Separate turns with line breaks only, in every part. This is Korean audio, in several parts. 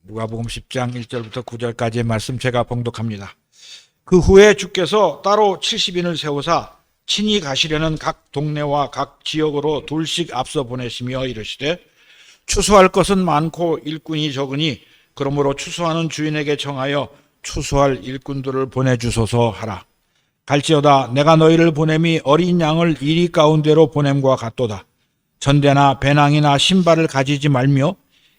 누가복음 10장 1절부터 9절까지의 말씀 제가 봉독합니다. 그 후에 주께서 따로 70인을 세우사 친히 가시려는 각 동네와 각 지역으로 둘씩 앞서 보내시며 이르시되 추수할 것은 많고 일꾼이 적으니 그러므로 추수하는 주인에게 청하여 추수할 일꾼들을 보내주소서 하라. 갈지어다 내가 너희를 보냄이 어린 양을 이리 가운데로 보냄과 같도다. 전대나 배낭이나 신발을 가지지 말며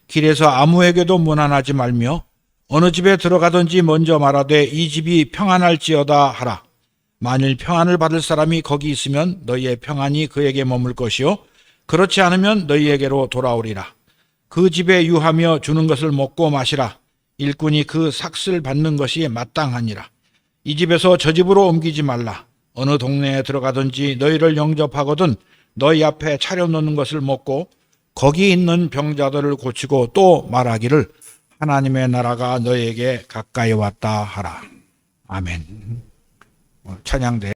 길에서 아무에게도 문안하지 말며 어느 집에 들어가든지 먼저 말하되 이 집이 평안할지어다 하라. 만일 평안을 받을 사람이 거기 있으면 너희의 평안이 그에게 머물 것이요 그렇지 않으면 너희에게로 돌아오리라. 그 집에 유하며 주는 것을 먹고 마시라. 일꾼이 그 삭슬 받는 것이 마땅하니라. 이 집에서 저 집으로 옮기지 말라. 어느 동네에 들어가든지 너희를 영접하거든 너희 앞에 차려놓는 것을 먹고 거기 있는 병자들을 고치고 또 말하기를 하나님의 나라가 너희에게 가까이 왔다 하라. 아멘. 찬양대.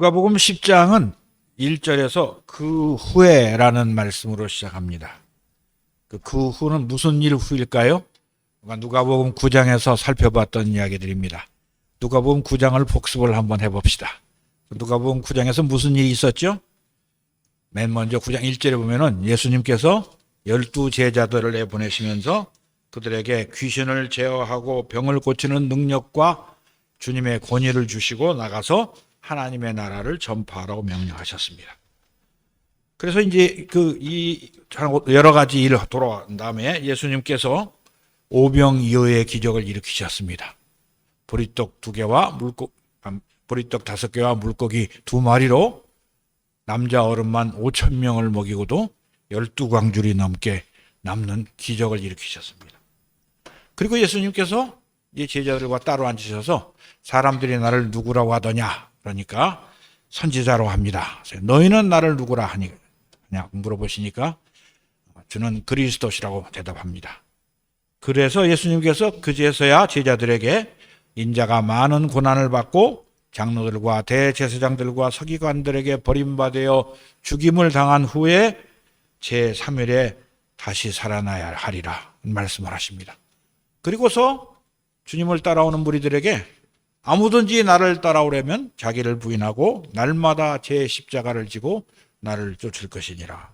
누가복음 10장은 1절에서 그 후에라는 말씀으로 시작합니다. 그 후는 무슨 일 후일까요? 누가복음 9장에서 살펴봤던 이야기들입니다. 누가복음 9장을 복습을 한번 해봅시다. 누가복음 9장에서 무슨 일이 있었죠? 맨 먼저 9장 1절에 보면은 예수님께서 12 제자들을 내보내시면서 그들에게 귀신을 제어하고 병을 고치는 능력과 주님의 권위를 주시고 나가서 하나님의 나라를 전파하라고 명령하셨습니다. 그래서 이제 이 여러 가지 일을 돌아온 다음에 예수님께서 오병이어의 기적을 일으키셨습니다. 보리떡 2개와 보리떡 5개와 물고기 2마리로 남자 어른만 5,000명을 먹이고도 12광줄이 넘게 남는 기적을 일으키셨습니다. 그리고 예수님께서 이 제자들과 따로 앉으셔서 사람들이 나를 누구라고 하더냐? 그러니까 선지자로 합니다. 너희는 나를 누구라 하냐 물어보시니까 저는 그리스도시라고 대답합니다. 그래서 예수님께서 그제서야 제자들에게 인자가 많은 고난을 받고 장로들과 대제사장들과 서기관들에게 버림받아 죽임을 당한 후에 제3일에 다시 살아나야 하리라 말씀을 하십니다. 그리고서 주님을 따라오는 무리들에게 아무든지 나를 따라오려면 자기를 부인하고 날마다 제 십자가를 지고 나를 쫓을 것이니라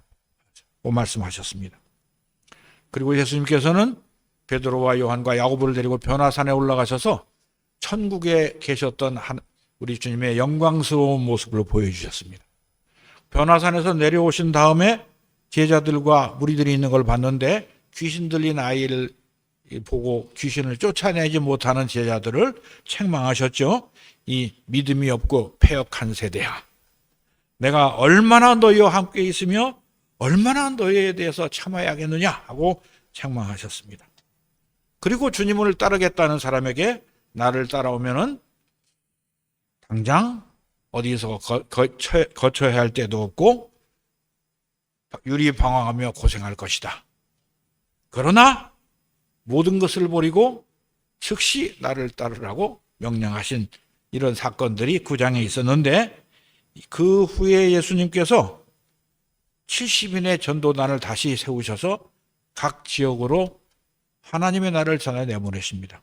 고 말씀하셨습니다. 그리고 예수님께서는 베드로와 요한과 야고보를 데리고 변화산에 올라가셔서 천국에 계셨던 우리 주님의 영광스러운 모습을 보여주셨습니다. 변화산에서 내려오신 다음에 제자들과 무리들이 있는 걸 봤는데 귀신 들린 아이를 보고 귀신을 쫓아내지 못하는 제자들을 책망하셨죠. 이 믿음이 없고 패역한 세대야. 내가 얼마나 너희와 함께 있으며 얼마나 너희에 대해서 참아야겠느냐 하고 책망하셨습니다. 그리고 주님을 따르겠다는 사람에게 나를 따라오면은 당장 어디서 거쳐야 할 때도 없고 유리방황하며 고생할 것이다. 그러나 모든 것을 버리고 즉시 나를 따르라고 명령하신 이런 사건들이 9장에 있었는데 그 후에 예수님께서 70인의 전도단을 다시 세우셔서 각 지역으로 하나님의 나라를 전해 내보내십니다.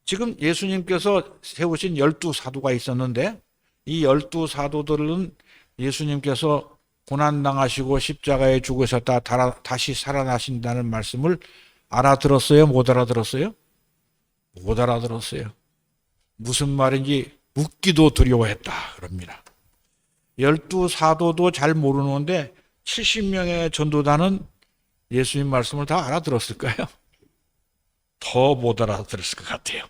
지금 예수님께서 세우신 12사도가 있었는데 이 12사도들은 예수님께서 고난당하시고 십자가에 죽으셨다 다시 살아나신다는 말씀을 알아들었어요? 못 알아들었어요? 못 알아들었어요. 무슨 말인지 묻기도 두려워했다 그럽니다. 12사도도 잘 모르는데 70명의 전도단은 예수님 말씀을 다 알아들었을까요? 더 못 알아들었을 것 같아요.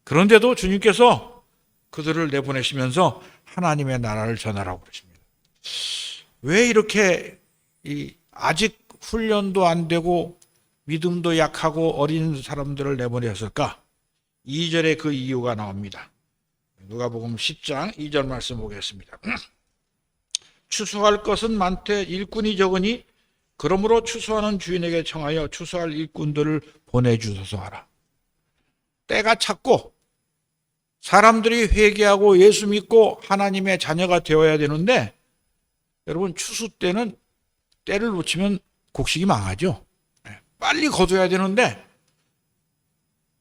그런데도 주님께서 그들을 내보내시면서 하나님의 나라를 전하라고 그러십니다. 왜 이렇게 아직 훈련도 안 되고 믿음도 약하고 어린 사람들을 내보냈을까? 2절에 그 이유가 나옵니다. 누가복음 10장 2절 말씀 보겠습니다. 추수할 것은 많되 일꾼이 적으니 그러므로 추수하는 주인에게 청하여 추수할 일꾼들을 보내주소서 하라. 때가 찼고 사람들이 회개하고 예수 믿고 하나님의 자녀가 되어야 되는데 여러분 추수 때는 때를 놓치면 곡식이 망하죠. 빨리 거둬야 되는데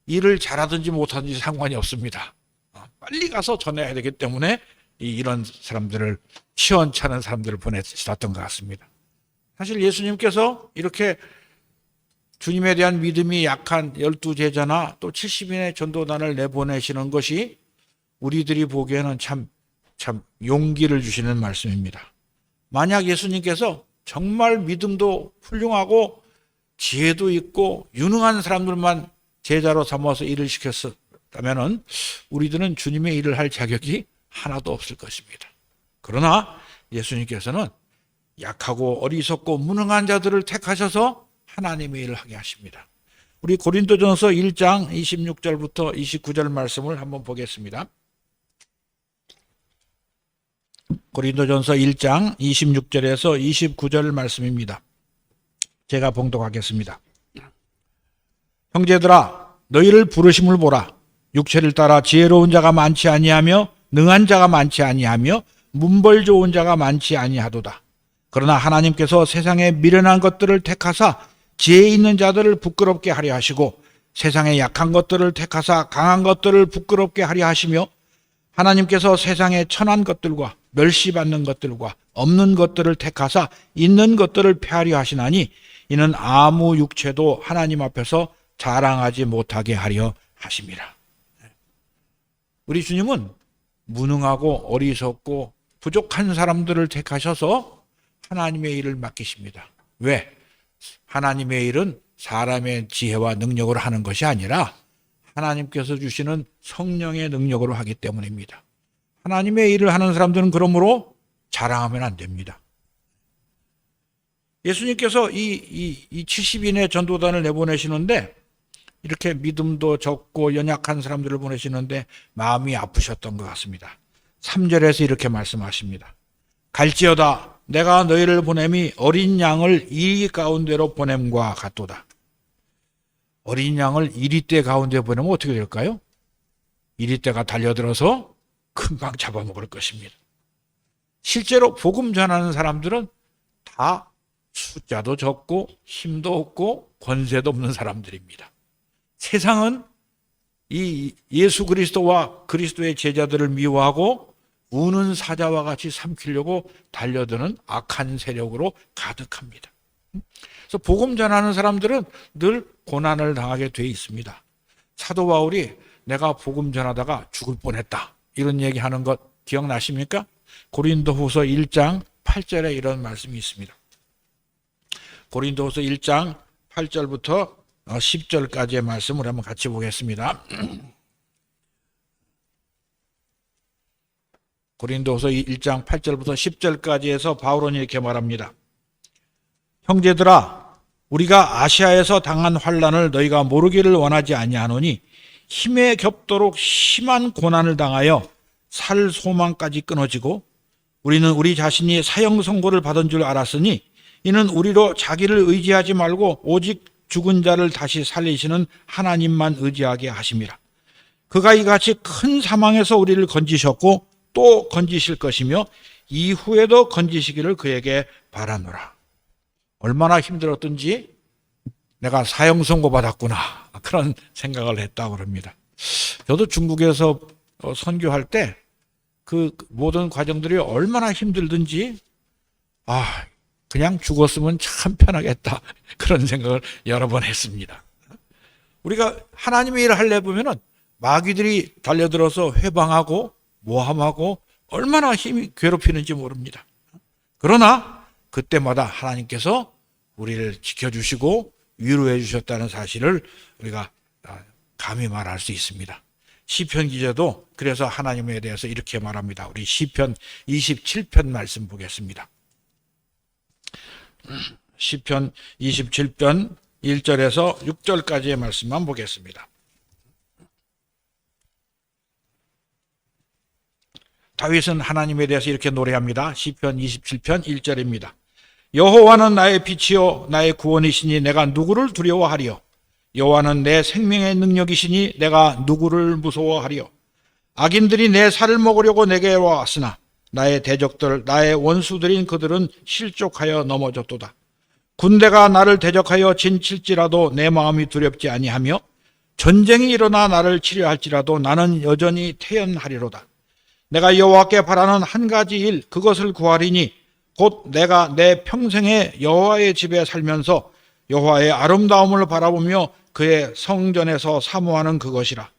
일을 잘하든지 못하든지 상관이 없습니다. 빨리 가서 전해야 되기 때문에 이런 사람들을 시원찮은 사람들을 보내셨던 것 같습니다. 사실 예수님께서 이렇게 주님에 대한 믿음이 약한 12제자나 또 70인의 전도단을 내보내시는 것이 우리들이 보기에는 참 용기를 주시는 말씀입니다. 만약 예수님께서 정말 믿음도 훌륭하고 지혜도 있고 유능한 사람들만 제자로 삼아서 일을 시켰다면 우리들은 주님의 일을 할 자격이 하나도 없을 것입니다. 그러나 예수님께서는 약하고 어리석고 무능한 자들을 택하셔서 하나님의 일을 하게 하십니다. 우리 고린도전서 1장 26절부터 29절 말씀을 한번 보겠습니다. 고린도전서 1장 26절에서 29절 말씀입니다. 제가 봉독하겠습니다. 형제들아 너희를 부르심을 보라. 육체를 따라 지혜로운 자가 많지 아니하며 능한 자가 많지 아니하며 문벌 좋은 자가 많지 아니하도다. 그러나 하나님께서 세상에 미련한 것들을 택하사 지혜 있는 자들을 부끄럽게 하려 하시고 세상의 약한 것들을 택하사 강한 것들을 부끄럽게 하려 하시며 하나님께서 세상의 천한 것들과 멸시받는 것들과 없는 것들을 택하사 있는 것들을 폐하려 하시나니 이는 아무 육체도 하나님 앞에서 자랑하지 못하게 하려 하심이라. 우리 주님은 무능하고 어리석고 부족한 사람들을 택하셔서 하나님의 일을 맡기십니다. 왜? 하나님의 일은 사람의 지혜와 능력으로 하는 것이 아니라 하나님께서 주시는 성령의 능력으로 하기 때문입니다. 하나님의 일을 하는 사람들은 그러므로 자랑하면 안 됩니다. 예수님께서 이 70인의 전도단을 내보내시는데 이렇게 믿음도 적고 연약한 사람들을 보내시는데 마음이 아프셨던 것 같습니다. 3절에서 이렇게 말씀하십니다. 갈지어다 내가 너희를 보냄이 어린 양을 이리 가운데로 보냄과 같도다. 어린 양을 이리떼 가운데 보내면 어떻게 될까요? 이리떼가 달려들어서 금방 잡아먹을 것입니다. 실제로 복음 전하는 사람들은 다 숫자도 적고 힘도 없고 권세도 없는 사람들입니다. 세상은 이 예수 그리스도와 그리스도의 제자들을 미워하고 우는 사자와 같이 삼키려고 달려드는 악한 세력으로 가득합니다. 그래서 복음 전하는 사람들은 늘 고난을 당하게 돼 있습니다. 사도 바울이 내가 복음 전하다가 죽을 뻔했다 이런 얘기하는 것 기억나십니까? 고린도후서 1장 8절에 이런 말씀이 있습니다. 고린도후서 1장 8절부터 10절까지의 말씀을 한번 같이 보겠습니다. 고린도후서 1장 8절부터 10절까지 해서 바울은 이렇게 말합니다. 형제들아 우리가 아시아에서 당한 환난을 너희가 모르기를 원하지 아니하노니 힘에 겹도록 심한 고난을 당하여 살 소망까지 끊어지고 우리는 우리 자신이 사형 선고를 받은 줄 알았으니 이는 우리로 자기를 의지하지 말고 오직 죽은 자를 다시 살리시는 하나님만 의지하게 하심이라. 그가 이같이 큰 사망에서 우리를 건지셨고 또 건지실 것이며 이후에도 건지시기를 그에게 바라노라. 얼마나 힘들었든지 내가 사형 선고 받았구나 그런 생각을 했다고 합니다. 저도 중국에서 선교할 때 그 모든 과정들이 얼마나 힘들든지 그냥 죽었으면 참 편하겠다 그런 생각을 여러 번 했습니다. 우리가 하나님의 일을 하려 보면은 마귀들이 달려들어서 회방하고 모함하고 얼마나 힘이 괴롭히는지 모릅니다. 그러나 그때마다 하나님께서 우리를 지켜주시고 위로해 주셨다는 사실을 우리가 감히 말할 수 있습니다. 시편 기자도 그래서 하나님에 대해서 이렇게 말합니다. 우리 시편 27편 말씀 보겠습니다. 시편 27편 1절에서 6절까지의 말씀만 보겠습니다. 다윗은 하나님에 대해서 이렇게 노래합니다. 시편 27편 1절입니다. 여호와는 나의 빛이요 나의 구원이시니 내가 누구를 두려워하리요. 여호와는 내 생명의 능력이시니 내가 누구를 무서워하리요. 악인들이 내 살을 먹으려고 내게 왔으나 나의 대적들 나의 원수들인 그들은 실족하여 넘어졌도다. 군대가 나를 대적하여 진칠지라도 내 마음이 두렵지 아니하며 전쟁이 일어나 나를 치려할지라도 나는 여전히 태연하리로다. 내가 여호와께 바라는 한 가지 일 그것을 구하리니 곧 내가 내 평생에 여호와의 집에 살면서 여호와의 아름다움을 바라보며 그의 성전에서 사모하는 그것이라.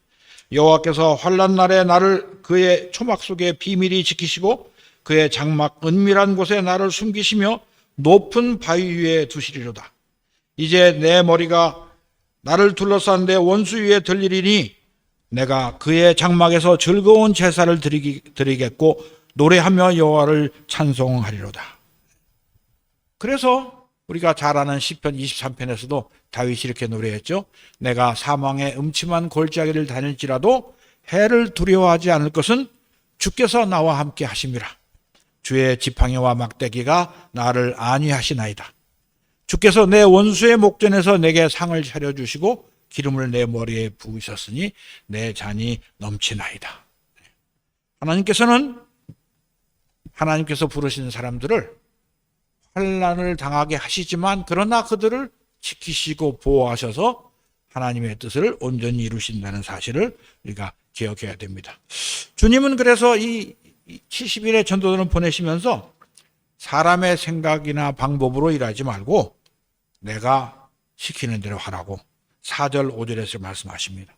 여호와께서 환난 날에 나를 그의 초막 속에 비밀히 지키시고 그의 장막 은밀한 곳에 나를 숨기시며 높은 바위 위에 두시리로다. 이제 내 머리가 나를 둘러싼 내 원수 위에 들리리니 내가 그의 장막에서 즐거운 제사를 드리겠고 노래하며 여호와를 찬송하리로다. 그래서 우리가 잘 아는 시편 23편에서도 다윗이 이렇게 노래했죠. 내가 사망의 음침한 골짜기를 다닐지라도 해를 두려워하지 않을 것은 주께서 나와 함께 하심이라. 주의 지팡이와 막대기가 나를 안위하시나이다. 주께서 내 원수의 목전에서 내게 상을 차려주시고 기름을 내 머리에 부으셨으니 내 잔이 넘치나이다. 하나님께서 부르신 사람들을 환난을 당하게 하시지만 그러나 그들을 지키시고 보호하셔서 하나님의 뜻을 온전히 이루신다는 사실을 우리가 기억해야 됩니다. 주님은 그래서 이 70일의 전도전을 보내시면서 사람의 생각이나 방법으로 일하지 말고 내가 시키는 대로 하라고 4절 5절에서 말씀하십니다.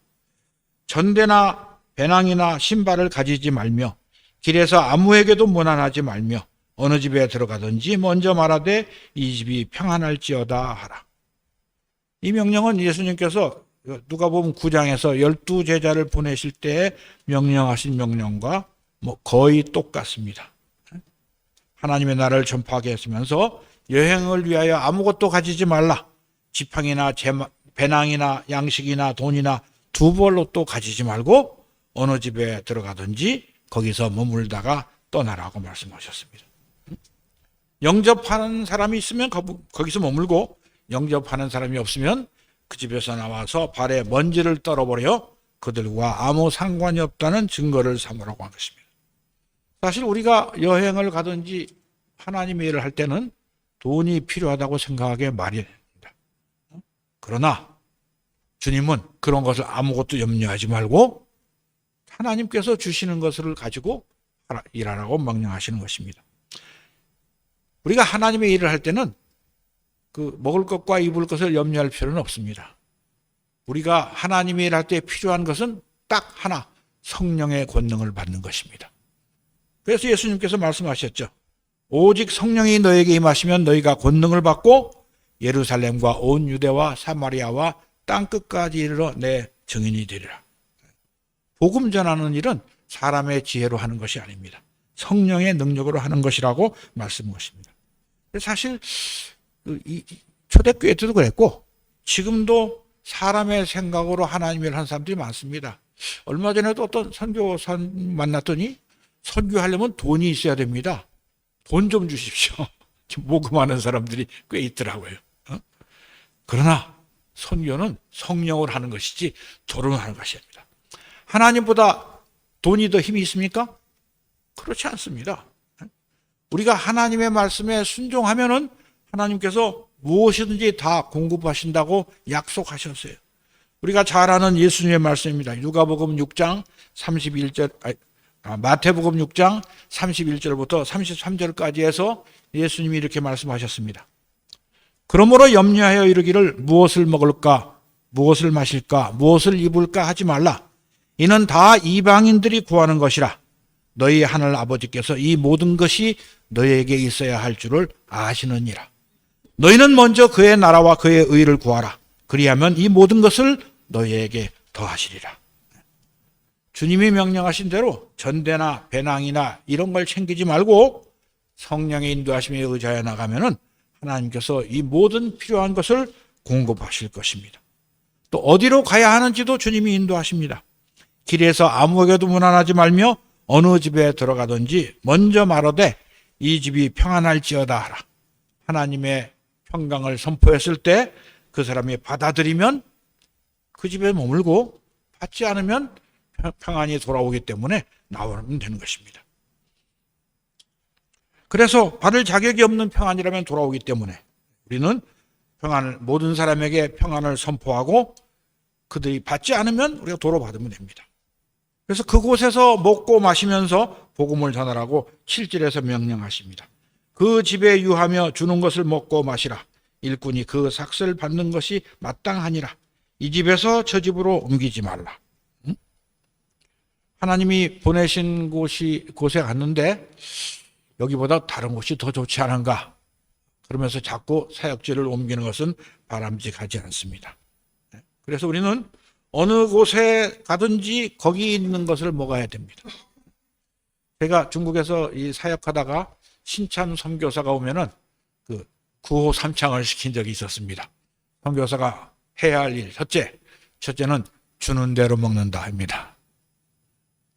전대나 배낭이나 신발을 가지지 말며 길에서 아무에게도 문안하지 말며 어느 집에 들어가든지 먼저 말하되 이 집이 평안할지어다 하라. 이 명령은 예수님께서 누가복음 9장에서 12제자를 보내실 때 명령하신 명령과 거의 똑같습니다. 하나님의 나라를 전파하게 했으면서 여행을 위하여 아무것도 가지지 말라. 지팡이나 배낭이나 양식이나 돈이나 두벌로또 가지지 말고 어느 집에 들어가든지 거기서 머물다가 떠나라고 말씀하셨습니다. 영접하는 사람이 있으면 거기서 머물고 영접하는 사람이 없으면 그 집에서 나와서 발에 먼지를 떨어버려 그들과 아무 상관이 없다는 증거를 삼으라고 한 것입니다. 사실 우리가 여행을 가든지 하나님의 일을 할 때는 돈이 필요하다고 생각하기에 마련입니다. 그러나 주님은 그런 것을 아무것도 염려하지 말고 하나님께서 주시는 것을 가지고 일하라고 명령하시는 것입니다. 우리가 하나님의 일을 할 때는 그 먹을 것과 입을 것을 염려할 필요는 없습니다. 우리가 하나님의 일을 할 때 필요한 것은 딱 하나, 성령의 권능을 받는 것입니다. 그래서 예수님께서 말씀하셨죠. 오직 성령이 너에게 임하시면 너희가 권능을 받고 예루살렘과 온 유대와 사마리아와 땅끝까지 이르러 내 증인이 되리라. 복음 전하는 일은 사람의 지혜로 하는 것이 아닙니다. 성령의 능력으로 하는 것이라고 말씀하십니다. 사실 이 초대교회 때도 그랬고 지금도 사람의 생각으로 하나님의 일을 하는 사람들이 많습니다. 얼마 전에도 어떤 선교사 만났더니 선교하려면 돈이 있어야 됩니다. 돈 좀 주십시오. 모금하는 사람들이 꽤 있더라고요. 그러나 선교는 성령으로 하는 것이지 돈으로 하는 것이 아닙니다. 하나님보다 돈이 더 힘이 있습니까? 그렇지 않습니다. 우리가 하나님의 말씀에 순종하면은 하나님께서 무엇이든지 다 공급하신다고 약속하셨어요. 우리가 잘 아는 예수님의 말씀입니다. 누가복음 6장 31절, 마태복음 6장 31절부터 33절까지 해서 예수님이 이렇게 말씀하셨습니다. 그러므로 염려하여 이르기를 무엇을 먹을까, 무엇을 마실까, 무엇을 입을까 하지 말라. 이는 다 이방인들이 구하는 것이라. 너희 하늘 아버지께서 이 모든 것이 너희에게 있어야 할 줄을 아시느니라. 너희는 먼저 그의 나라와 그의 의를 구하라. 그리하면 이 모든 것을 너희에게 더하시리라. 주님이 명령하신 대로 전대나 배낭이나 이런 걸 챙기지 말고 성령의 인도하심에 의지하여 나가면은 하나님께서 이 모든 필요한 것을 공급하실 것입니다. 또 어디로 가야 하는지도 주님이 인도하십니다. 길에서 아무에게도 문안하지 말며 어느 집에 들어가든지 먼저 말하되 이 집이 평안할지어다 하라. 하나님의 평강을 선포했을 때 그 사람이 받아들이면 그 집에 머물고 받지 않으면 평안이 돌아오기 때문에 나오면 되는 것입니다. 그래서 받을 자격이 없는 평안이라면 돌아오기 때문에 우리는 평안을 모든 사람에게 평안을 선포하고 그들이 받지 않으면 우리가 도로 받으면 됩니다. 그래서 그곳에서 먹고 마시면서 복음을 전하라고 7절에서 명령하십니다. 그 집에 유하며 주는 것을 먹고 마시라. 일꾼이 그 삭슬 받는 것이 마땅하니라. 이 집에서 저 집으로 옮기지 말라. 하나님이 보내신 곳에 갔는데 여기보다 다른 곳이 더 좋지 않은가? 그러면서 자꾸 사역지를 옮기는 것은 바람직하지 않습니다. 그래서 우리는 어느 곳에 가든지 거기 있는 것을 먹어야 됩니다. 제가 중국에서 이 사역하다가 신참 선교사가 오면은 그 구호 삼창을 시킨 적이 있었습니다. 선교사가 해야 할 일, 첫째는 주는 대로 먹는다 합니다.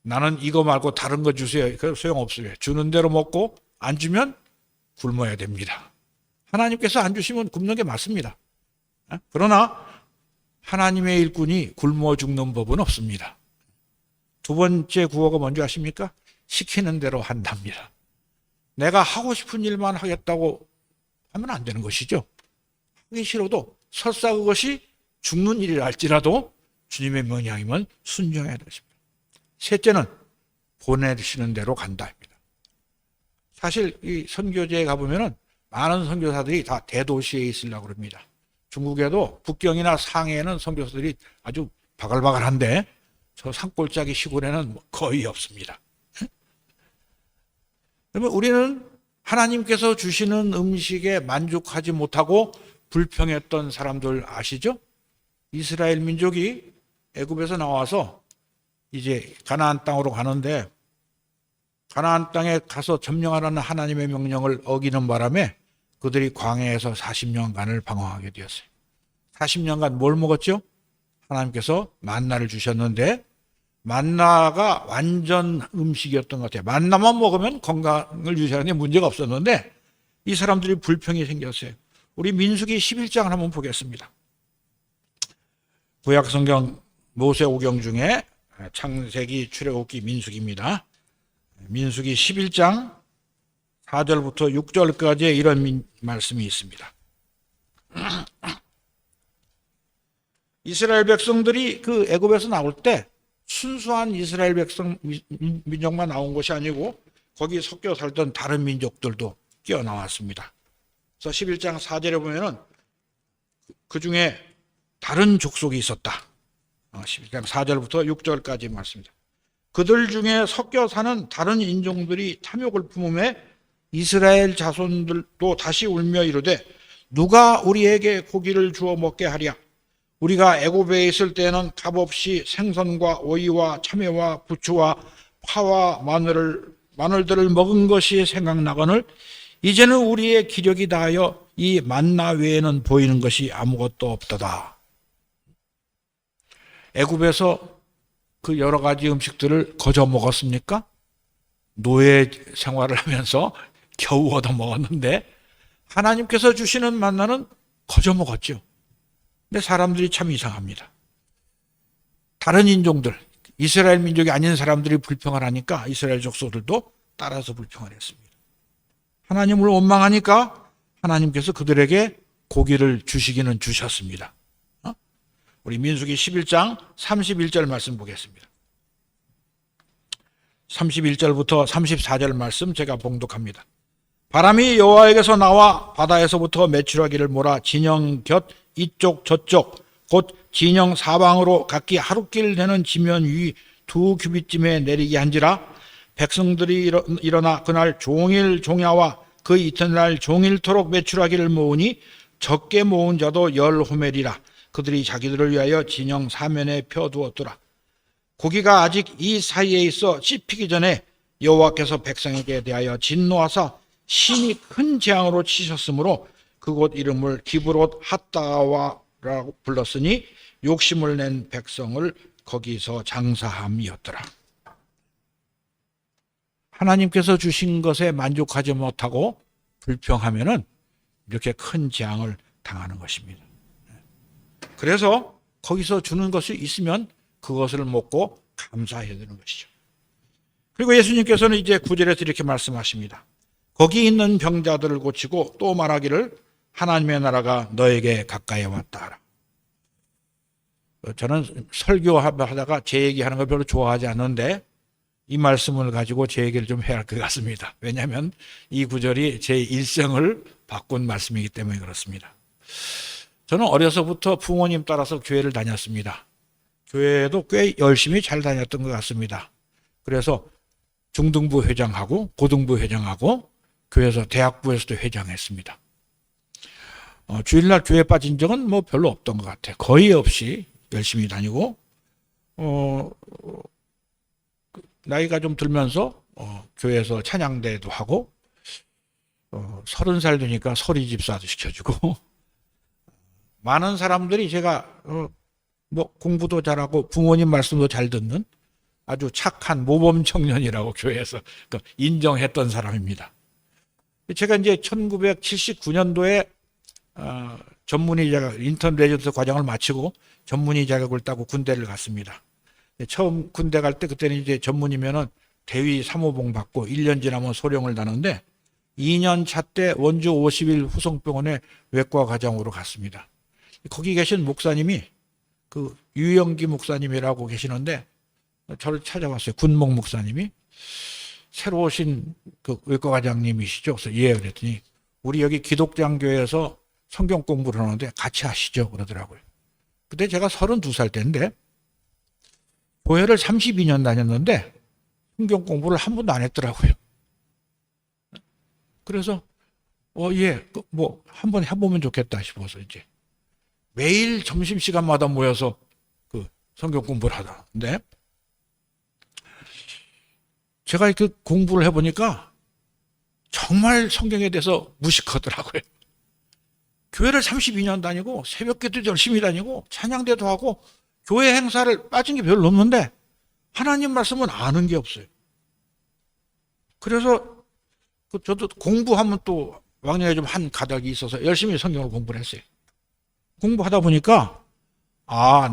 나는 이거 말고 다른 거 주세요. 그 소용없어요. 주는 대로 먹고 안 주면 굶어야 됩니다. 하나님께서 안 주시면 굶는 게 맞습니다. 그러나 하나님의 일꾼이 굶어 죽는 법은 없습니다. 두 번째 구호가 뭔지 아십니까? 시키는 대로 한답니다. 내가 하고 싶은 일만 하겠다고 하면 안 되는 것이죠. 하기 싫어도 설사 그것이 죽는 일이라 할지라도 주님의 명령이면 순종해야 되십니다. 셋째는 보내시는 대로 간다입니다. 사실 이 선교지에 가보면은 많은 선교사들이 다 대도시에 있으려고 그럽니다. 중국에도 북경이나 상해에는 선교사들이 아주 바글바글한데 저 산골짜기 시골에는 거의 없습니다. 그러면 우리는 하나님께서 주시는 음식에 만족하지 못하고 불평했던 사람들 아시죠? 이스라엘 민족이 애굽에서 나와서 이제 가나안 땅으로 가는데 가나안 땅에 가서 점령하라는 하나님의 명령을 어기는 바람에 그들이 광야에서 40년간을 방황하게 되었어요. 40년간 뭘 먹었죠? 하나님께서 만나를 주셨는데 만나가 완전 음식이었던 것 같아요. 만나만 먹으면 건강을 유지하는 데 문제가 없었는데 이 사람들이 불평이 생겼어요. 우리 민수기 11장을 한번 보겠습니다. 구약성경 모세오경 중에 창세기, 출애굽기, 민수기입니다. 민수기 11장 4절부터 6절까지 이런 말씀이 있습니다. 이스라엘 백성들이 그 애굽에서 나올 때 순수한 이스라엘 백성 민족만 나온 것이 아니고 거기 섞여 살던 다른 민족들도 끼어 나왔습니다. 그래서 11장 4절에 보면은 그 중에 다른 족속이 있었다. 11장 4절부터 6절까지 말씀입니다. 그들 중에 섞여 사는 다른 인종들이 탐욕을 품음에 이스라엘 자손들도 다시 울며 이르되 누가 우리에게 고기를 주어 먹게 하랴. 우리가 애굽에 있을 때는 값없이 생선과 오이와 참외와 부추와 파와 마늘들을 먹은 것이 생각나거늘 이제는 우리의 기력이 다하여 이 만나 외에는 보이는 것이 아무것도 없도다. 애굽에서 그 여러 가지 음식들을 거저 먹었습니까? 노예 생활을 하면서 겨우 얻어 먹었는데 하나님께서 주시는 만나는 거저 먹었죠. 근데 사람들이 참 이상합니다. 다른 인종들, 이스라엘 민족이 아닌 사람들이 불평을 하니까 이스라엘 족속들도 따라서 불평을 했습니다. 하나님을 원망하니까 하나님께서 그들에게 고기를 주시기는 주셨습니다. 우리 민수기 11장 31절 말씀 보겠습니다. 31절부터 34절 말씀 제가 봉독합니다. 바람이 여호와에게서 나와 바다에서부터 메추라기를 몰아 진영 곁 이쪽 저쪽 곧 진영 사방으로 각기 하루길 되는 지면 위 2규빗쯤에 내리게 한지라. 백성들이 일어나 그날 종일 종야와 그 이튿날 종일토록 메추라기를 모으니 적게 모은 자도 10호멜이라. 그들이 자기들을 위하여 진영 사면에 펴두었더라. 고기가 아직 이 사이에 있어 씹히기 전에 여호와께서 백성에게 대하여 진노하사 심히 큰 재앙으로 치셨으므로 그곳 이름을 기브롯 핫다와라고 불렀으니 욕심을 낸 백성을 거기서 장사함이었더라. 하나님께서 주신 것에 만족하지 못하고 불평하면은 이렇게 큰 재앙을 당하는 것입니다. 그래서 거기서 주는 것이 있으면 그것을 먹고 감사해야 되는 것이죠. 그리고 예수님께서는 이제 9절에서 이렇게 말씀하십니다. 거기 있는 병자들을 고치고 또 말하기를 하나님의 나라가 너에게 가까이 왔다. 저는 설교하다가 제 얘기하는 걸 별로 좋아하지 않는데 이 말씀을 가지고 제 얘기를 좀 해야 할 것 같습니다. 왜냐하면 이 구절이 제 일생을 바꾼 말씀이기 때문에 그렇습니다. 저는 어려서부터 부모님 따라서 교회를 다녔습니다. 교회도 꽤 열심히 잘 다녔던 것 같습니다. 그래서 중등부 회장하고 고등부 회장하고 교회에서 대학부에서도 회장했습니다. 주일날 교회 빠진 적은 뭐 별로 없던 것 같아요. 거의 없이 열심히 다니고 나이가 좀 들면서 교회에서 찬양대도 하고 30살 되니까 소리집사도 시켜주고 많은 사람들이 제가 뭐 공부도 잘하고 부모님 말씀도 잘 듣는 아주 착한 모범 청년이라고 교회에서 인정했던 사람입니다. 제가 이제 1979년도에 전문의 자격, 인턴 레지던트 과정을 마치고 전문의 자격을 따고 군대를 갔습니다. 처음 군대 갈 때 그때는 이제 전문이면은 대위 사모봉 받고 1년 지나면 소령을 다는데 2년 차 때 원주 50일 후성병원에 외과 과장으로 갔습니다. 거기 계신 목사님이 그 유영기 목사님이라고 계시는데 저를 찾아왔어요. 군목 목사님이. 새로 오신 그 외과과장님이시죠. 그래서 예, 그랬더니 우리 여기 기독장교회에서 성경 공부를 하는데 같이 하시죠. 그러더라고요. 그때 제가 32살 때인데 교회를 32년 다녔는데 성경 공부를 한 번도 안 했더라고요. 그래서 예, 뭐 한번 해보면 좋겠다 싶어서 이제 매일 점심시간마다 모여서 그 성경 공부를 하다는데 제가 이렇게 공부를 해보니까 정말 성경에 대해서 무식하더라고요. 교회를 32년 다니고 새벽기도 열심히 다니고 찬양대도 하고 교회 행사를 빠진 게 별로 없는데 하나님 말씀은 아는 게 없어요. 그래서 저도 공부하면 또 왕년에 좀 한 가닥이 있어서 열심히 성경을 공부를 했어요. 공부하다 보니까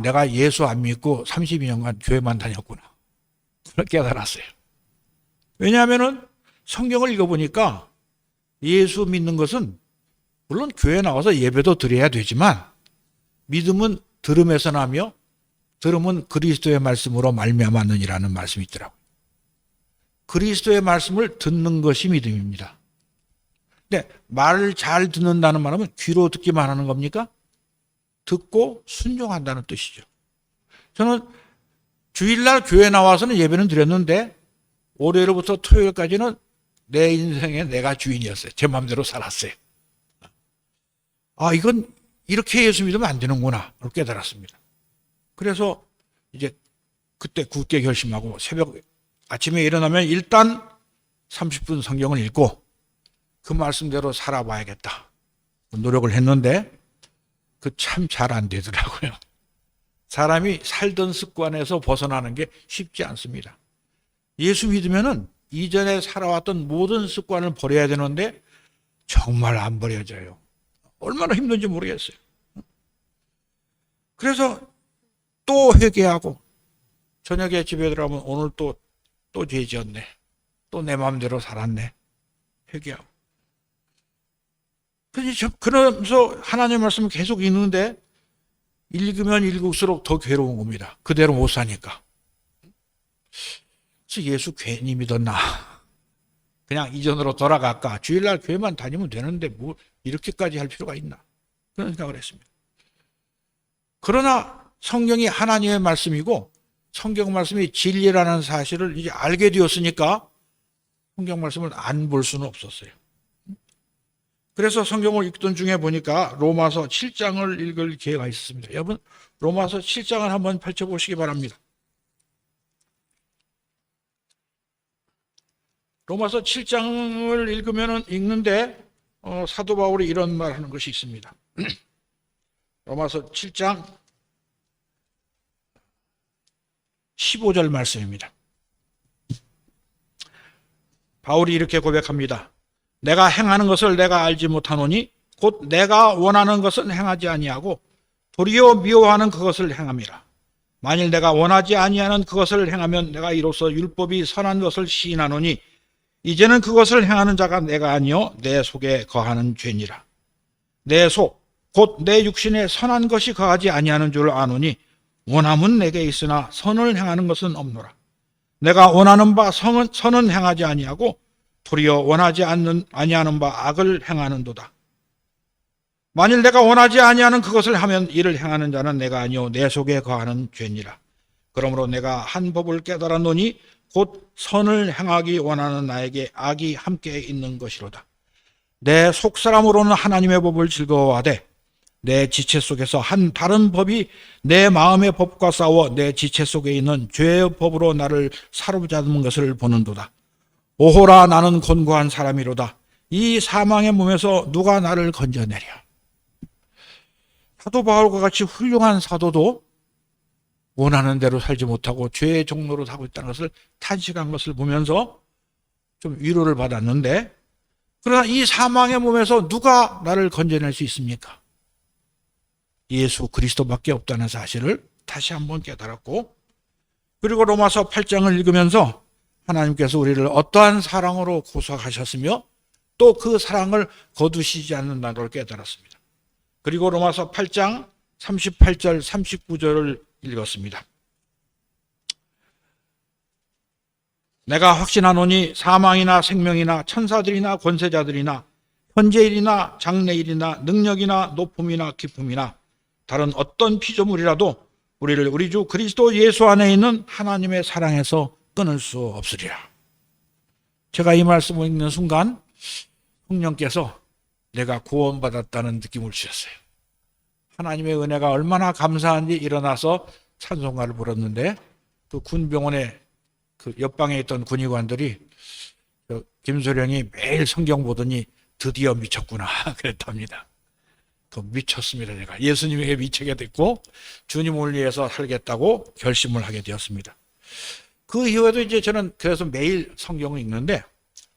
내가 예수 안 믿고 32년간 교회만 다녔구나. 그렇게 깨달았어요. 왜냐하면은 성경을 읽어보니까 예수 믿는 것은 물론 교회 나와서 예배도 드려야 되지만 믿음은 들음에서 나며 들음은 그리스도의 말씀으로 말미암았느니라는 말씀이 있더라고요. 그리스도의 말씀을 듣는 것이 믿음입니다. 근데 말을 잘 듣는다는 말은 귀로 듣기만 하는 겁니까? 듣고 순종한다는 뜻이죠. 저는 주일날 교회 나와서는 예배는 드렸는데 월요일부터 토요일까지는 내 인생에 내가 주인이었어요. 제 마음대로 살았어요. 이건 이렇게 예수 믿으면 안 되는구나 깨달았습니다. 그래서 이제 그때 굳게 결심하고 새벽 아침에 일어나면 일단 30분 성경을 읽고 그 말씀대로 살아봐야겠다 노력을 했는데 그 참 잘 안 되더라고요. 사람이 살던 습관에서 벗어나는 게 쉽지 않습니다. 예수 믿으면은 이전에 살아왔던 모든 습관을 버려야 되는데 정말 안 버려져요. 얼마나 힘든지 모르겠어요. 그래서 또 회개하고 저녁에 집에 들어가면 오늘 또 죄 지었네. 또 내 마음대로 살았네. 회개하고. 그러면서 하나님의 말씀을 계속 읽는데 읽으면 읽을수록 더 괴로운 겁니다. 그대로 못 사니까. 그래서 예수 괜히 믿었나. 그냥 이전으로 돌아갈까. 주일날 교회만 다니면 되는데 뭐 이렇게까지 할 필요가 있나. 그런 생각을 했습니다. 그러나 성경이 하나님의 말씀이고 성경 말씀이 진리라는 사실을 이제 알게 되었으니까 성경 말씀을 안 볼 수는 없었어요. 그래서 성경을 읽던 중에 보니까 로마서 7장을 읽을 기회가 있었습니다. 여러분 로마서 7장을 한번 펼쳐보시기 바랍니다. 로마서 7장을 읽는데 사도 바울이 이런 말하는 것이 있습니다. 로마서 7장 15절 말씀입니다. 바울이 이렇게 고백합니다. 내가 행하는 것을 내가 알지 못하노니 곧 내가 원하는 것은 행하지 아니하고 도리어 미워하는 그것을 행함이라. 만일 내가 원하지 아니하는 그것을 행하면 내가 이로써 율법이 선한 것을 시인하노니 이제는 그것을 행하는 자가 내가 아니요 내 속에 거하는 죄니라. 내 속 곧 내 육신에 선한 것이 거하지 아니하는 줄 아노니 원함은 내게 있으나 선을 행하는 것은 없노라. 내가 원하는 바 선은 행하지 아니하고 도리어 원하지 아니하는 바 악을 행하는도다. 만일 내가 원하지 아니하는 그것을 하면 이를 행하는 자는 내가 아니요 내 속에 거하는 죄니라. 그러므로 내가 한 법을 깨달았노니 곧 선을 행하기 원하는 나에게 악이 함께 있는 것이로다. 내 속사람으로는 하나님의 법을 즐거워하되 내 지체 속에서 한 다른 법이 내 마음의 법과 싸워 내 지체 속에 있는 죄의 법으로 나를 사로잡는 것을 보는도다. 오호라 나는 곤고한 사람이로다. 이 사망의 몸에서 누가 나를 건져내랴. 사도 바울과 같이 훌륭한 사도도 원하는 대로 살지 못하고 죄의 종로로 하고 있다는 것을 탄식한 것을 보면서 좀 위로를 받았는데 그러나 이 사망의 몸에서 누가 나를 건져낼 수 있습니까? 예수 그리스도밖에 없다는 사실을 다시 한번 깨달았고 그리고 로마서 8장을 읽으면서 하나님께서 우리를 어떠한 사랑으로 구속하셨으며 또 그 사랑을 거두시지 않는다는 걸 깨달았습니다. 그리고 로마서 8장 38절 39절을 읽었습니다. 내가 확신하노니 사망이나 생명이나 천사들이나 권세자들이나 현재일이나 장래일이나 능력이나 높음이나 깊음이나 다른 어떤 피조물이라도 우리를 우리 주 그리스도 예수 안에 있는 하나님의 사랑에서 끊을 수 없으리라. 제가 이 말씀을 읽는 순간 성령께서 내가 구원받았다는 느낌을 주셨어요. 하나님의 은혜가 얼마나 감사한지 일어나서 찬송가를 불렀는데, 그 군병원에 그 옆방에 있던 군의관들이 김소령이 매일 성경 보더니 드디어 미쳤구나 그랬답니다. 그 미쳤습니다. 제가 예수님에게 미치게 됐고 주님을 위해서 살겠다고 결심을 하게 되었습니다. 그 이후에도 이제 저는 그래서 매일 성경을 읽는데,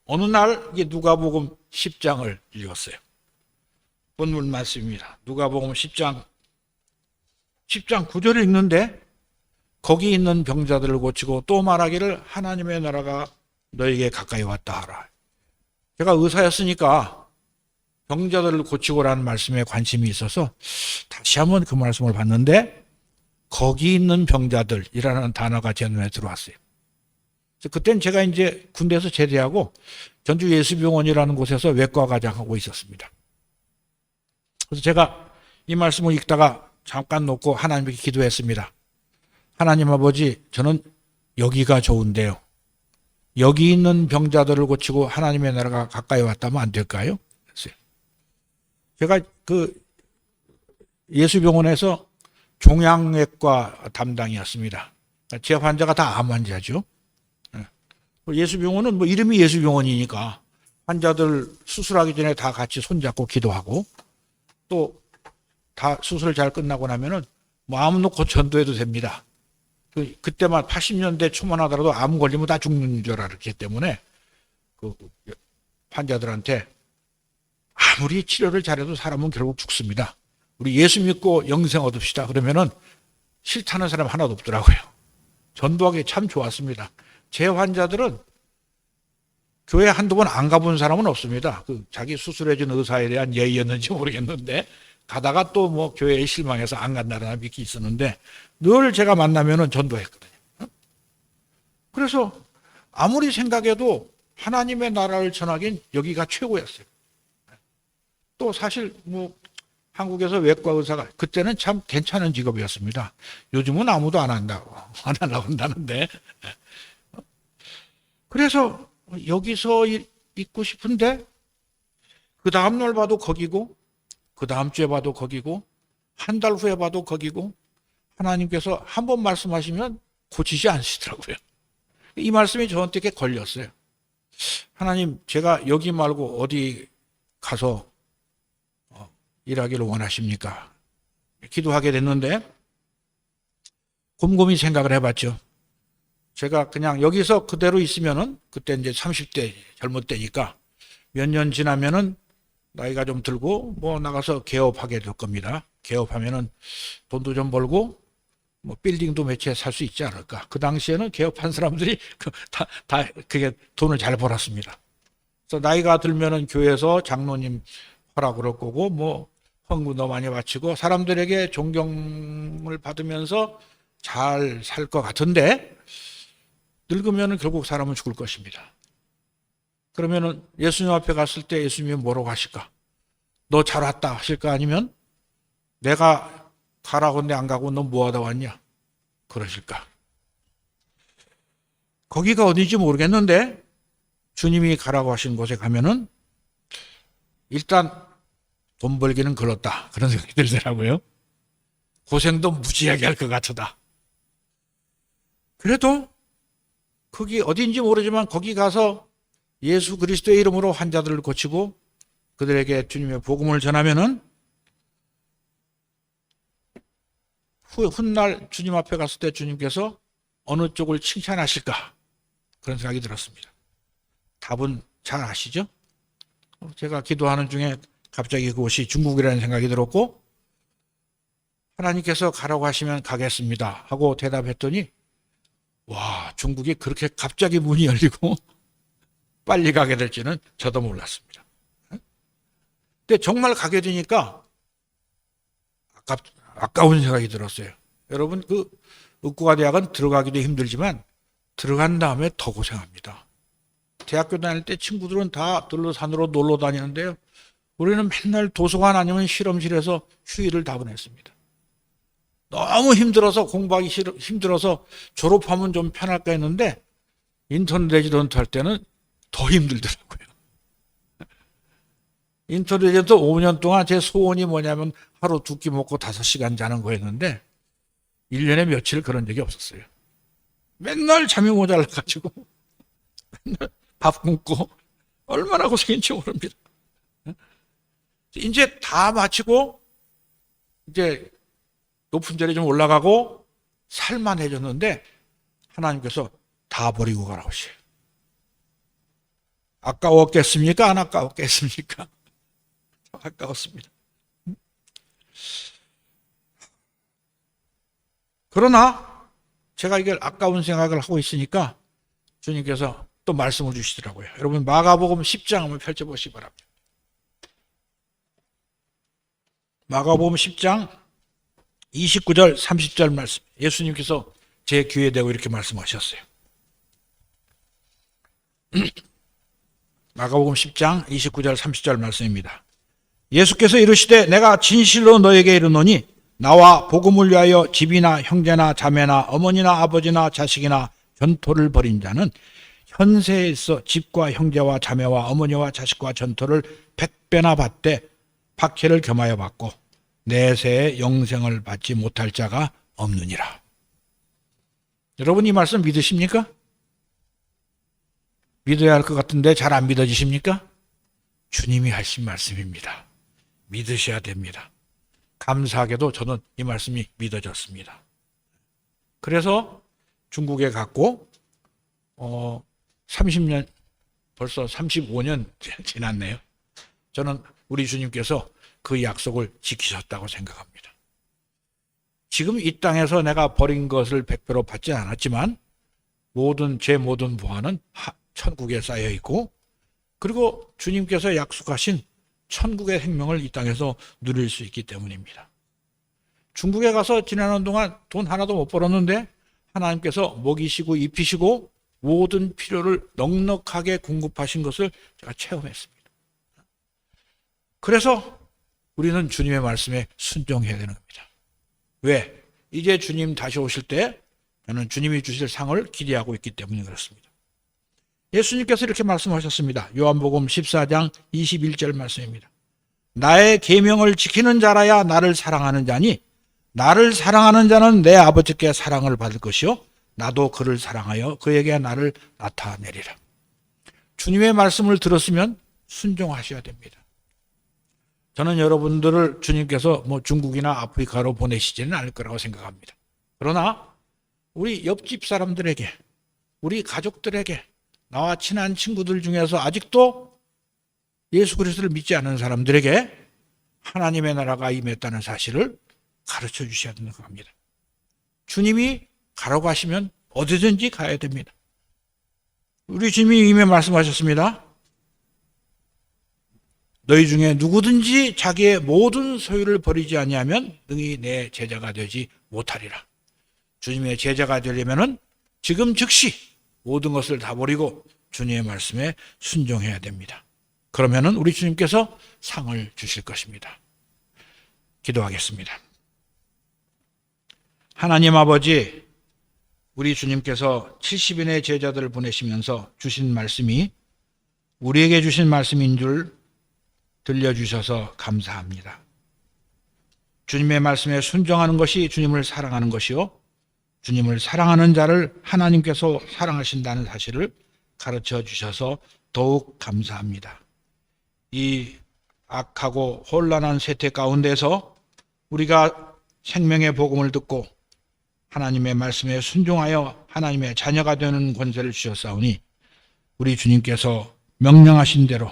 어느 날 누가복음 10장을 읽었어요. 본문 말씀입니다. 누가복음 10장 9절을 읽는데, 거기 있는 병자들을 고치고 또 말하기를 하나님의 나라가 너에게 가까이 왔다 하라. 제가 의사였으니까 병자들을 고치고라는 말씀에 관심이 있어서 다시 한번 그 말씀을 봤는데, 거기 있는 병자들이라는 단어가 제 눈에 들어왔어요. 그때는 제가 이제 군대에서 제대하고 전주 예수병원이라는 곳에서 외과과장하고 있었습니다. 그래서 제가 이 말씀을 읽다가 잠깐 놓고 하나님께 기도했습니다. 하나님 아버지, 저는 여기가 좋은데요. 여기 있는 병자들을 고치고 하나님의 나라가 가까이 왔다면 안 될까요? 그랬어요. 제가 그 예수병원에서 종양외과 담당이었습니다. 제 환자가 다 암 환자죠. 예수병원은 뭐 이름이 예수병원이니까 환자들 수술하기 전에 다 같이 손잡고 기도하고, 또 다 수술 잘 끝나고 나면은 마음 놓고 전도해도 됩니다. 그때만 80년대 초만 하더라도 암 걸리면 다 죽는 줄 알았기 때문에 그 환자들한테 아무리 치료를 잘해도 사람은 결국 죽습니다. 우리 예수 믿고 영생 얻읍시다. 그러면은 싫다는 사람 하나도 없더라고요. 전도하기 참 좋았습니다. 제 환자들은 교회 한두 번 안 가본 사람은 없습니다. 자기 수술해준 의사에 대한 예의였는지 모르겠는데, 가다가 또 뭐 교회에 실망해서 안 간다는 믿기 있었는데, 늘 제가 만나면은 전도했거든요. 그래서 아무리 생각해도 하나님의 나라를 전하긴 여기가 최고였어요. 또 사실 뭐 한국에서 외과 의사가 그때는 참 괜찮은 직업이었습니다. 요즘은 아무도 안 한다고, 안 하려고 한다는데. 그래서 여기서 있고 싶은데, 그 다음날 봐도 거기고, 그 다음 주에 봐도 거기고, 한 달 후에 봐도 거기고, 하나님께서 한 번 말씀하시면 고치지 않으시더라고요. 이 말씀이 저한테 이렇게 걸렸어요. 하나님, 제가 여기 말고 어디 가서 일하기를 원하십니까? 기도하게 됐는데, 곰곰이 생각을 해봤죠. 제가 그냥 여기서 그대로 있으면은, 그때 이제 30대 젊을 때니까 몇 년 지나면은 나이가 좀 들고 뭐 나가서 개업하게 될 겁니다. 개업하면은 돈도 좀 벌고 뭐 빌딩도 몇 채 살 수 있지 않을까. 그 당시에는 개업한 사람들이 다 그게 돈을 잘 벌었습니다. 그래서 나이가 들면은 교회에서 장로님 허락을 얻고 거고, 뭐 헌금도 많이 바치고 사람들에게 존경을 받으면서 잘 살 것 같은데, 늙으면 결국 사람은 죽을 것입니다. 그러면은 예수님 앞에 갔을 때 예수님이 뭐라고 하실까? 너 잘 왔다 하실까? 아니면 내가 가라고 했는데 안 가고 너 뭐하다 왔냐? 그러실까? 거기가 어딘지 모르겠는데, 주님이 가라고 하신 곳에 가면은 일단 돈 벌기는 걸었다, 그런 생각이 들더라고요. 고생도 무지하게 할 것 같다. 그래도 거기 어딘지 모르지만 거기 가서 예수 그리스도의 이름으로 환자들을 고치고 그들에게 주님의 복음을 전하면은 훗날 주님 앞에 갔을 때 주님께서 어느 쪽을 칭찬하실까, 그런 생각이 들었습니다. 답은 잘 아시죠? 제가 기도하는 중에 갑자기 그곳이 중국이라는 생각이 들었고, 하나님께서 가라고 하시면 가겠습니다 하고 대답했더니, 와, 중국이 그렇게 갑자기 문이 열리고 빨리 가게 될지는 저도 몰랐습니다. 근데 정말 가게 되니까 아까운 생각이 들었어요. 여러분, 그 의과대학은 들어가기도 힘들지만 들어간 다음에 더 고생합니다. 대학교 다닐 때 친구들은 다 들로산으로 놀러 다니는데요. 우리는 맨날 도서관 아니면 실험실에서 휴일을 다 보냈습니다. 너무 힘들어서 공부하기 힘들어서 졸업하면 좀 편할까 했는데 인턴 레지던트 할 때는 더 힘들더라고요. 인턴 레지던트 5년 동안 제 소원이 뭐냐면 하루 2끼 먹고 5시간 자는 거였는데 1년에 며칠 그런 적이 없었어요. 맨날 잠이 모자라가지고 맨날 밥 굶고 얼마나 고생인지 모릅니다. 이제 다 마치고 이제 높은 자리 좀 올라가고 살만해졌는데 하나님께서 다 버리고 가라고 하셔요. 아까웠겠습니까? 안 아까웠겠습니까? 아까웠습니다. 그러나 제가 이걸 아까운 생각을 하고 있으니까 주님께서 또 말씀을 주시더라고요. 여러분 마가복음 10장 한번 펼쳐보시기 바랍니다. 마가복음 10장 29절 30절 말씀, 예수님께서 제 귀에 대고 이렇게 말씀하셨어요. 마가복음 10장 29절 30절 말씀입니다. 예수께서 이르시되 내가 진실로 너에게 이르노니 나와 복음을 위하여 집이나 형제나 자매나 어머니나 아버지나 자식이나 전토를 벌인 자는 현세에 있어 집과 형제와 자매와 어머니와 자식과 전토를 100배나 받되 박해를 겸하여 받고 내세에 영생을 받지 못할 자가 없느니라. 여러분 이 말씀 믿으십니까? 믿어야 할 것 같은데 잘 안 믿어지십니까? 주님이 하신 말씀입니다. 믿으셔야 됩니다. 감사하게도 저는 이 말씀이 믿어졌습니다. 그래서 중국에 갔고 30년 벌써 35년 지났네요. 저는 우리 주님께서 그 약속을 지키셨다고 생각합니다. 지금 이 땅에서 내가 버린 것을 100배로 받지 않았지만 제 모든 보화는 천국에 쌓여 있고 그리고 주님께서 약속하신 천국의 생명을 이 땅에서 누릴 수 있기 때문입니다. 중국에 가서 지내는 동안 돈 하나도 못 벌었는데 하나님께서 먹이시고 입히시고 모든 필요를 넉넉하게 공급하신 것을 제가 체험했습니다. 그래서 우리는 주님의 말씀에 순종해야 되는 겁니다. 왜? 이제 주님 다시 오실 때 저는 주님이 주실 상을 기대하고 있기 때문에 그렇습니다. 예수님께서 이렇게 말씀하셨습니다. 요한복음 14장 21절 말씀입니다. 나의 계명을 지키는 자라야 나를 사랑하는 자니 나를 사랑하는 자는 내 아버지께 사랑을 받을 것이요 나도 그를 사랑하여 그에게 나를 나타내리라. 주님의 말씀을 들었으면 순종하셔야 됩니다. 저는 여러분들을 주님께서 중국이나 아프리카로 보내시지는 않을 거라고 생각합니다. 그러나 우리 옆집 사람들에게, 우리 가족들에게, 나와 친한 친구들 중에서 아직도 예수 그리스도를 믿지 않는 사람들에게 하나님의 나라가 임했다는 사실을 가르쳐 주셔야 되는 겁니다. 주님이 가라고 하시면 어디든지 가야 됩니다. 우리 주님이 이미 말씀하셨습니다. 너희 중에 누구든지 자기의 모든 소유를 버리지 아니하면 능히 내 제자가 되지 못하리라. 주님의 제자가 되려면은 지금 즉시 모든 것을 다 버리고 주님의 말씀에 순종해야 됩니다. 그러면은 우리 주님께서 상을 주실 것입니다. 기도하겠습니다. 하나님 아버지, 우리 주님께서 70인의 제자들을 보내시면서 주신 말씀이 우리에게 주신 말씀인 줄 들려주셔서 감사합니다. 주님의 말씀에 순종하는 것이 주님을 사랑하는 것이요 주님을 사랑하는 자를 하나님께서 사랑하신다는 사실을 가르쳐 주셔서 더욱 감사합니다. 이 악하고 혼란한 세태 가운데서 우리가 생명의 복음을 듣고 하나님의 말씀에 순종하여 하나님의 자녀가 되는 권세를 주셨사오니 우리 주님께서 명령하신 대로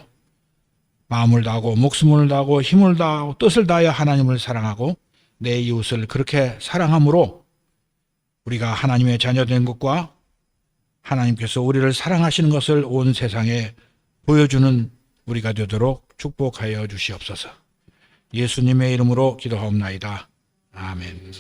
마음을 다하고 목숨을 다하고 힘을 다하고 뜻을 다하여 하나님을 사랑하고 내 이웃을 그렇게 사랑함으로 우리가 하나님의 자녀된 것과 하나님께서 우리를 사랑하시는 것을 온 세상에 보여주는 우리가 되도록 축복하여 주시옵소서. 예수님의 이름으로 기도하옵나이다. 아멘.